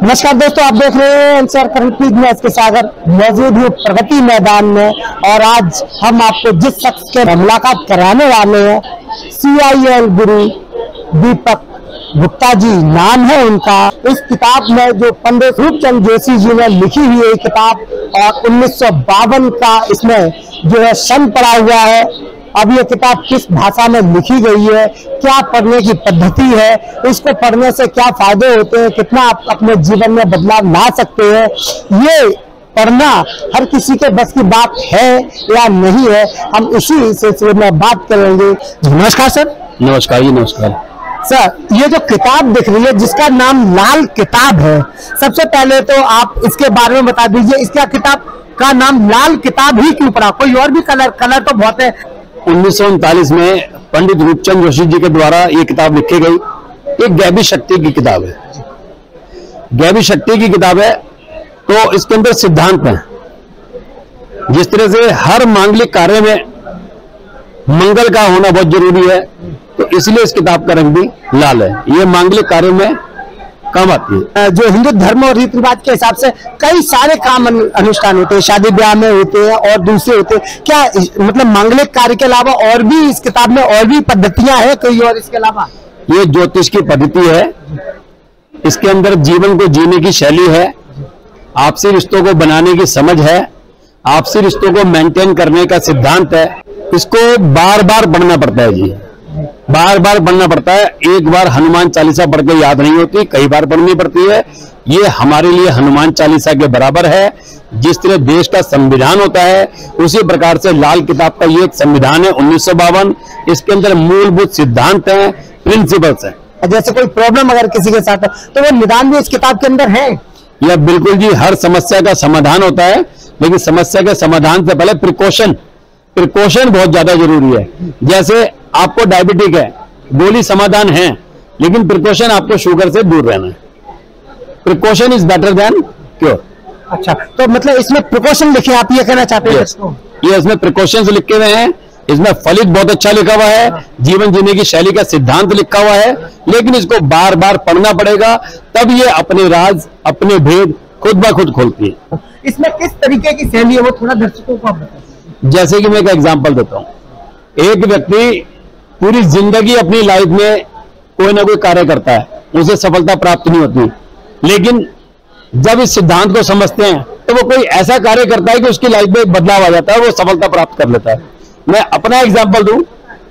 नमस्कार दोस्तों, आप देख रहे हैं एनसीआर करंट न्यूज के सागर। मौजूद हूँ प्रगति मैदान में और आज हम आपको जिस शख्स के मुलाकात कराने वाले हैं, CIL गुरु दीपक गुप्ता जी नाम है उनका। इस किताब में जो पंडित रूपचंद जोशी जी ने लिखी हुई है किताब, और 1952 का इसमें जो है सन पड़ा हुआ है। अब ये किताब किस भाषा में लिखी गई है, क्या पढ़ने की पद्धति है, इसको पढ़ने से क्या फायदे होते हैं, कितना आप अपने जीवन में बदलाव ला सकते हैं, ये पढ़ना हर किसी के बस की बात है या नहीं है, हम इसी सिलसिले में बात करेंगे। नमस्कार सर। नमस्कार जी। नमस्कार सर, ये जो किताब दिख रही है जिसका नाम लाल किताब है, सबसे पहले तो आप इसके बारे में बता दीजिए। इसका किताब का नाम लाल किताब ही क्यों पड़ा? कोई और भी कलर तो बहुत है। 1939 में पंडित रूपचंद जोशी जी के द्वारा ये किताब लिखी गई। एक गैबी शक्ति की किताब है। गैबी शक्ति की किताब है तो इसके अंदर सिद्धांत है। जिस तरह से हर मांगलिक कार्य में मंगल का होना बहुत जरूरी है, तो इसलिए इस किताब का रंग भी लाल है। ये मांगलिक कार्य में काम आती है। जो हिंदू धर्म और रीति रिवाज के हिसाब से कई सारे काम अनुष्ठान होते हैं, शादी ब्याह में होते हैं और दूसरे होते हैं। क्या मतलब मांगलिक कार्य के अलावा और भी इस किताब में और भी पद्धतियां हैं कोई और इसके अलावा? ये ज्योतिष की पद्धति है। इसके अंदर जीवन को जीने की शैली है, आपसी रिश्तों को बनाने की समझ है, आपसी रिश्तों को मेंटेन करने का सिद्धांत है। इसको बार बार पढ़ना पड़ता है जी, बार बार पढ़ना पड़ता है। एक बार हनुमान चालीसा पढ़ के याद नहीं होती, कई बार पढ़नी पड़ती है। ये हमारे लिए हनुमान चालीसा के बराबर है। जिस तरह देश का संविधान होता है, उसी प्रकार से लाल किताब का ये एक संविधान है 1952। इसके अंदर मूलभूत सिद्धांत हैं, प्रिंसिपल्स हैं। जैसे कोई प्रॉब्लम अगर किसी के साथ है तो वो निदान भी इस किताब के अंदर है। यह बिल्कुल जी, हर समस्या का समाधान होता है, लेकिन समस्या के समाधान से पहले प्रिकॉशन बहुत ज्यादा जरूरी है। जैसे आपको डायबिटिक है, गोली समाधान है, लेकिन प्रिकॉशन आपको शुगर से दूर रहना है। Precaution is better than cure. अच्छा, तो मतलब इसमें प्रिकॉशन लिखे, आप ये कहना चाहते हैं? ये इसमें प्रिकॉशंस लिखे हुए हैं। इसमें फलित बहुत अच्छा लिखा हुआ है, जीवन जीने की शैली का सिद्धांत लिखा हुआ है, लेकिन इसको बार बार पढ़ना पड़ेगा, तब ये अपने राज, अपने भेद खुद ब खुद खोलती है। इसमें किस तरीके की शैली है वो थोड़ा दर्शकों को आप बताइए। जैसे कि मैं एक एग्जांपल देता हूं। एक व्यक्ति पूरी जिंदगी अपनी लाइफ में कोई ना कोई कार्य करता है, उसे सफलता प्राप्त नहीं होती, लेकिन जब इस सिद्धांत को समझते हैं तो वो कोई ऐसा कार्य करता है कि उसकी लाइफ में एक बदलाव आ जाता है, वो सफलता प्राप्त कर लेता है। मैं अपना एग्जांपल दूं,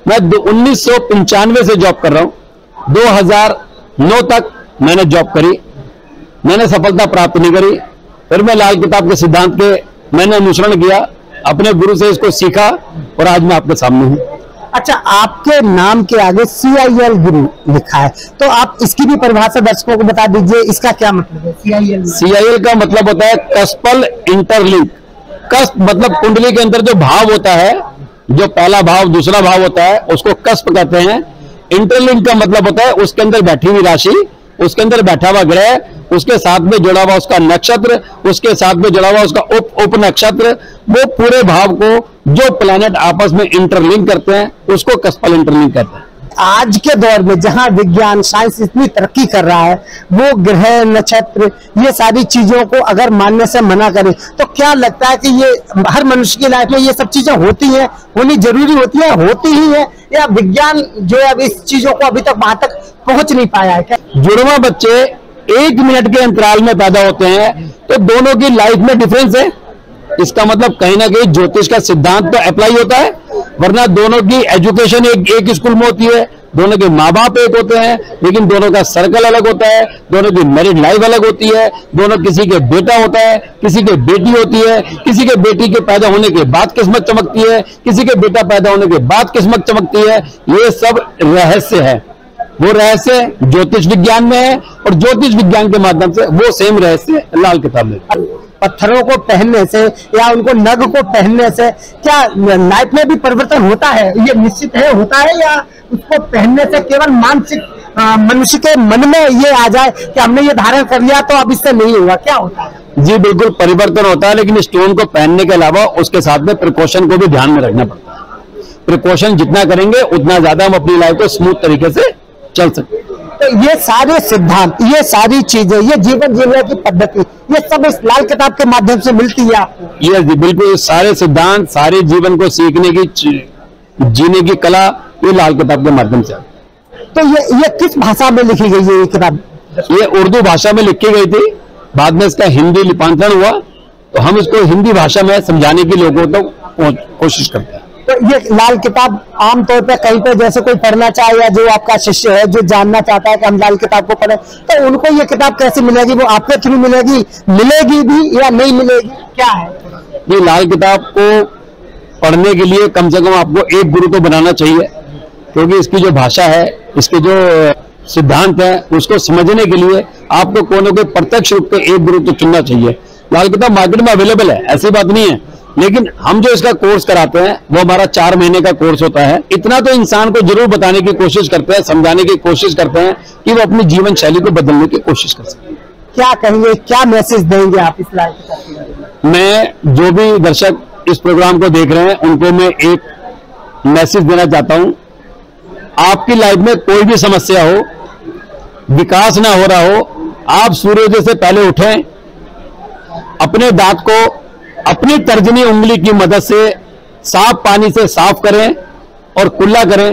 मैं 1995 से जॉब कर रहा हूं। 2009 तक मैंने जॉब करी, मैंने सफलता प्राप्त नहीं करी। फिर मैं लाल किताब के सिद्धांत के मैंने अनुसरण किया, अपने गुरु से इसको सीखा और आज मैं आपके सामने हूं। अच्छा, आपके नाम के आगे CIL गुरु लिखा है, तो आप इसकी भी परिभाषा दर्शकों को बता दीजिए, इसका क्या मतलब है? CIL का मतलब होता है कस्पल इंटरलिंक। कस्प मतलब कुंडली के अंदर जो भाव होता है, जो पहला भाव दूसरा भाव होता है, उसको कस्प कहते हैं। इंटरलिंक का मतलब होता है उसके अंदर बैठी हुई राशि, उसके अंदर बैठा हुआ ग्रह, उसके साथ में जुड़ा हुआ उसका नक्षत्र, उसके साथ में जुड़ा हुआ उसका उप नक्षत्र, वो पूरे भाव को जो प्लैनेट आपस में इंटरलिंक करते हैं उसको कस्पल इंटरलिंक कहते हैं। आज के दौर में जहां विज्ञान साइंस इतनी तरक्की कर रहा है, वो ग्रह नक्षत्र ये सारी चीजों को अगर मानने से मना करें, तो क्या लगता है कि ये हर मनुष्य की लाइफ में ये सब चीजें होती हैं, होनी जरूरी होती है, होती ही है, या विज्ञान जो है अब इस चीजों को अभी तक वहां तक पहुंच नहीं पाया है? क्या जुड़वा बच्चे 1 मिनट के अंतराल में पैदा होते हैं, तो दोनों की लाइफ में डिफरेंस है। इसका मतलब कहीं ना कहीं ज्योतिष का सिद्धांत तो अप्लाई होता है, वरना दोनों की एजुकेशन एक स्कूल में होती है, दोनों के माँ बाप एक होते हैं, लेकिन दोनों का सर्कल अलग होता है, दोनों की मैरिड लाइफ अलग होती है, दोनों किसी के बेटा होता है, किसी के बेटी होती है, किसी के बेटी के पैदा होने के बाद किस्मत चमकती है, किसी के बेटा पैदा होने के बाद किस्मत चमकती है। ये सब रहस्य है। वो रहस्य ज्योतिष विज्ञान में है और ज्योतिष विज्ञान के माध्यम से वो सेम रहस्य लाल किताब में। पत्थरों को पहनने से या उनको नग को पहनने से क्या लाइफ में भी परिवर्तन होता है? ये निश्चित है होता है, या उसको पहनने से केवल मानसिक मनुष्य के मन में ये आ जाए कि हमने ये धारण कर लिया तो अब इससे नहीं होगा? क्या होता है? जी बिल्कुल परिवर्तन होता है, लेकिन स्टोन को पहनने के अलावा उसके साथ में प्रिकॉशन को भी ध्यान में रखना पड़ता है। प्रिकॉशन जितना करेंगे उतना ज्यादा हम अपनी लाइफ को स्मूथ तरीके से चल सकते हैं। तो ये सारे सिद्धांत, ये सारी चीजें, ये जीवन जीने की पद्धति, ये सब इस लाल किताब के माध्यम से मिलती है आपको? ये बिल्कुल सारे सिद्धांत, सारे जीवन को सीखने की, जीने की कला, ये लाल किताब के माध्यम से। तो ये किस भाषा में लिखी गई है ये किताब? ये उर्दू भाषा में लिखी गई थी, बाद में इसका हिंदी लिपांतरण हुआ, तो हम इसको हिंदी भाषा में समझाने की लोगों तक कोशिश करते हैं। तो ये लाल किताब आमतौर पर कहीं पे जैसे कोई पढ़ना चाहे या जो आपका शिष्य है जो जानना चाहता है कि हम लाल किताब को पढ़ें, तो उनको ये किताब कैसे मिलेगी? वो आपके थ्रू मिलेगी भी या नहीं मिलेगी, क्या है? ये लाल किताब को पढ़ने के लिए कम से कम आपको एक गुरु तो बनाना चाहिए, क्योंकि इसकी जो भाषा है, इसके जो सिद्धांत है, उसको समझने के लिए आपको कोई ना कोई प्रत्यक्ष रूप से एक गुरु तो चुनना चाहिए। लाल किताब मार्केट में अवेलेबल है, ऐसी बात नहीं है, लेकिन हम जो इसका कोर्स कराते हैं वो हमारा 4 महीने का कोर्स होता है। इतना तो इंसान को जरूर बताने की कोशिश करते हैं, समझाने की कोशिश करते हैं कि वो अपनी जीवन शैली को बदलने की कोशिश कर सके। क्या कहेंगे, क्या मैसेज देंगे आप इस लाल किताब के बारे में? मैं जो भी दर्शक इस प्रोग्राम को देख रहे हैं उनको मैं एक मैसेज देना चाहता हूं। आपकी लाइफ में कोई भी समस्या हो, विकास ना हो रहा हो, आप सूर्योदय से पहले उठें, अपने दांत को अपनी तर्जनी उंगली की मदद से साफ पानी से साफ करें और कुल्ला करें,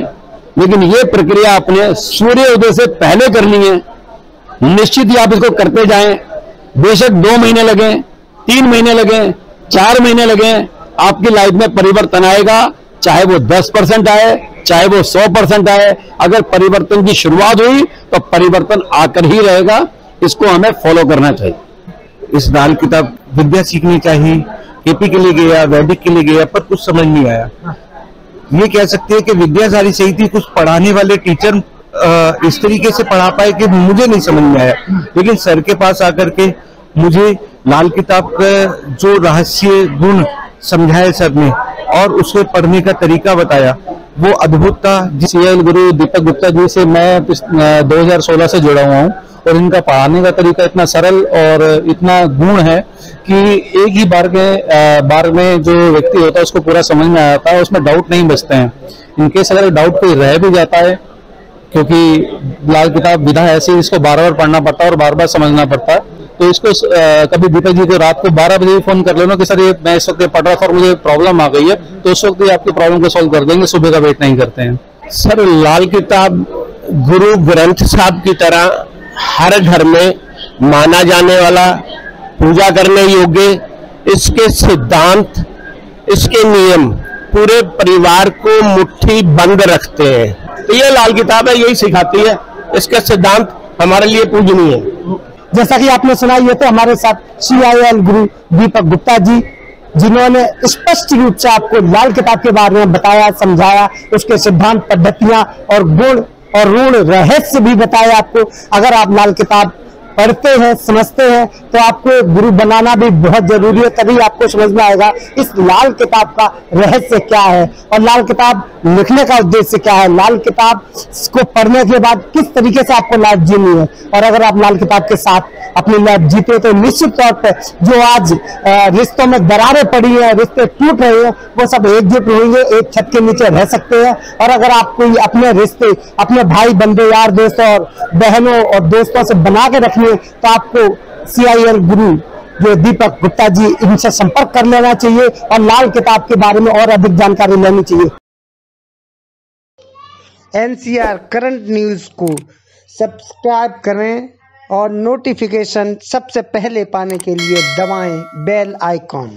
लेकिन यह प्रक्रिया अपने सूर्योदय से पहले करनी है। निश्चित ही आप इसको करते जाएं, बेशक 2 महीने लगें, 3 महीने लगें, 4 महीने लगें, आपकी लाइफ में परिवर्तन आएगा। चाहे वो 10% आए, चाहे वो 100% आए, अगर परिवर्तन की शुरुआत हुई तो परिवर्तन आकर ही रहेगा। इसको हमें फॉलो करना चाहिए। इस लाल किताब विद्या सीखनी चाहिए, केपी के लिए गया, वैदिक के लिए गया, पर कुछ समझ नहीं आया। ये कह सकते हैं कि विद्या सारी सही थी, कुछ पढ़ाने वाले टीचर इस तरीके से पढ़ा पाए कि मुझे नहीं समझ में आया, लेकिन सर के पास आकर के मुझे लाल किताब का जो रहस्य गुण समझाए सर ने और उसके पढ़ने का तरीका बताया, वो अद्भुत था। CIL गुरु दीपक गुप्ता जी से मैं 2016 से जुड़ा हुआ हूँ और इनका पढ़ाने का तरीका इतना सरल और इतना गुण है कि एक ही बार में जो व्यक्ति होता है उसको पूरा समझ में आता है, उसमें डाउट नहीं बचते हैं। इनकेस अगर डाउट कोई रह भी जाता है, क्योंकि लाल किताब विधा ऐसी, इसको बार बार पढ़ना पड़ता है और बार बार समझना पड़ता है, तो इसको कभी दीपक जी को रात को 12 बजे फोन कर लेना कि सर ये मैं इस वक्त पढ़ रहा था और मुझे प्रॉब्लम आ गई है, तो उस वक्त ये आपकी प्रॉब्लम को सॉल्व कर देंगे, सुबह का वेट नहीं करते हैं। सर लाल किताब गुरु ग्रंथ साहब की तरह हर घर में माना जाने वाला, पूजा करने योग्य, इसके सिद्धांत, इसके नियम पूरे परिवार को मुट्ठी बंद रखते हैं। तो ये लाल किताब है, यही सिखाती है, इसके सिद्धांत हमारे लिए पूजनीय है। जैसा कि आपने सुना, ये तो हमारे साथ CIL गुरु दीपक गुप्ता जी, जिन्होंने स्पष्ट रूप से आपको लाल किताब के बारे में बताया, समझाया, उसके सिद्धांत, पद्धतियां और गुण और ऋण रहस्य भी बताया आपको। अगर आप लाल किताब पढ़ते हैं, समझते हैं, तो आपको एक गुरु बनाना भी बहुत जरूरी है, तभी आपको समझ में आएगा इस लाल किताब का रहस्य क्या है और लाल किताब लिखने का उद्देश्य क्या है, लाल किताब को पढ़ने के बाद किस तरीके से आपको लाइफ जीनी है। और अगर आप लाल किताब के साथ अपनी लाइफ जीते तो निश्चित तौर पर जो आज रिश्तों में दरारें पड़ी हैं, रिश्ते टूट रहे हैं, वो सब एकजुट होंगे, एक छत के नीचे रह सकते हैं। और अगर आप कोई अपने रिश्ते अपने भाई बंधु, यार दोस्तों और बहनों और दोस्तों से बना के रखिए, तो आपको CIL गुरु जो दीपक गुप्ता जी, इनसे संपर्क कर लेना चाहिए और लाल किताब के बारे में और अधिक जानकारी लेनी चाहिए। NCR करंट न्यूज को सब्सक्राइब करें और नोटिफिकेशन सबसे पहले पाने के लिए दबाएं बेल आइकॉन।